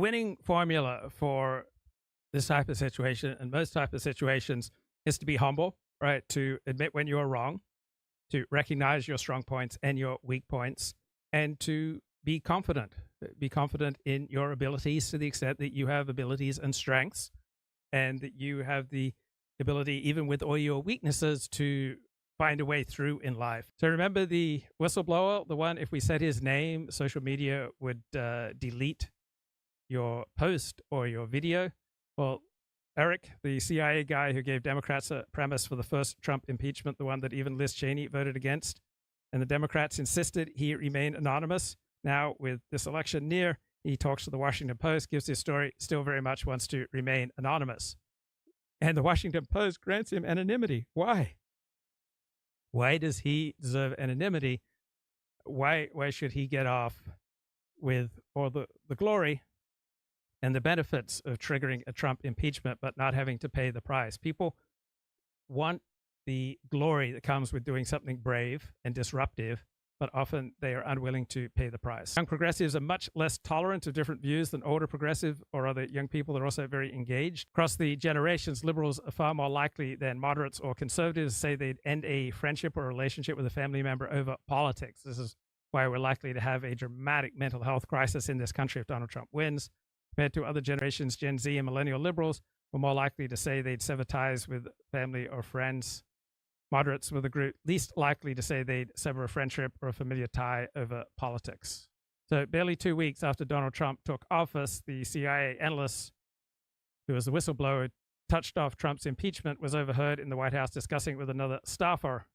winning formula for this type of situation and most type of situations is to be humble, right? To admit when you're wrong, to recognize your strong points and your weak points, and to be confident. Be confident in your abilities to the extent that you have abilities and strengths, and that you have the ability, even with all your weaknesses, to find a way through in life. So remember the whistleblower, the one, if we said his name, social media would delete your post or your video. Well, Eric, the CIA guy who gave Democrats a premise for the first Trump impeachment, the one that even Liz Cheney voted against, and the Democrats insisted he remain anonymous. Now, with this election near, he talks to the Washington Post, gives his story, still very much wants to remain anonymous. And the Washington Post grants him anonymity. Why? Why does he deserve anonymity? Why should he get off with all the glory and the benefits of triggering a Trump impeachment, but not having to pay the price? People want the glory that comes with doing something brave and disruptive, but often they are unwilling to pay the price. Young progressives are much less tolerant of different views than older progressive or other young people. They're also very engaged. Across the generations, liberals are far more likely than moderates or conservatives to say they'd end a friendship or relationship with a family member over politics. This is why we're likely to have a dramatic mental health crisis in this country if Donald Trump wins. Compared to other generations, Gen Z and millennial liberals were more likely to say they'd sever ties with family or friends. Moderates were the group least likely to say they'd sever a friendship or a familiar tie over politics. So barely 2 weeks after Donald Trump took office, the CIA analyst, who was the whistleblower, touched off Trump's impeachment, was overheard in the White House discussing with another staffer,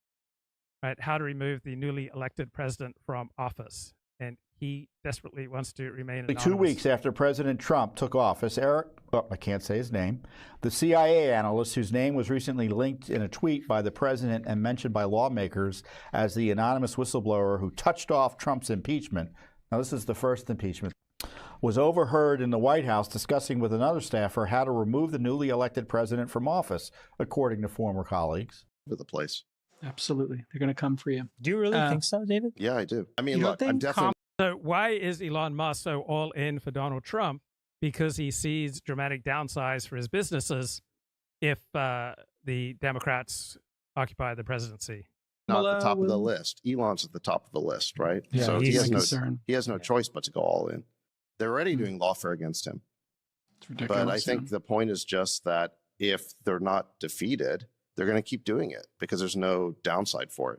right, how to remove the newly elected president from office. And he desperately wants to remain anonymous. 2 weeks after President Trump took office, Eric, I can't say his name, the CIA analyst whose name was recently linked in a tweet by the president and mentioned by lawmakers as the anonymous whistleblower who touched off Trump's impeachment, now this is the first impeachment, was overheard in the White House discussing with another staffer how to remove the newly elected president from office, according to former colleagues. For the place. Absolutely. They're going to come for you. Do you really think so, David? Yeah, I do. I mean, look, I'm definitely... So why is Elon Musk so all in for Donald Trump? Because he sees dramatic downsides for his businesses if the Democrats occupy the presidency. Not at the top of the list. Elon's at the top of the list, right? Yeah, so he has no choice but to go all in. They're already doing lawfare against him. It's ridiculous. But I think the point is just that if they're not defeated, they're going to keep doing it because there's no downside for it.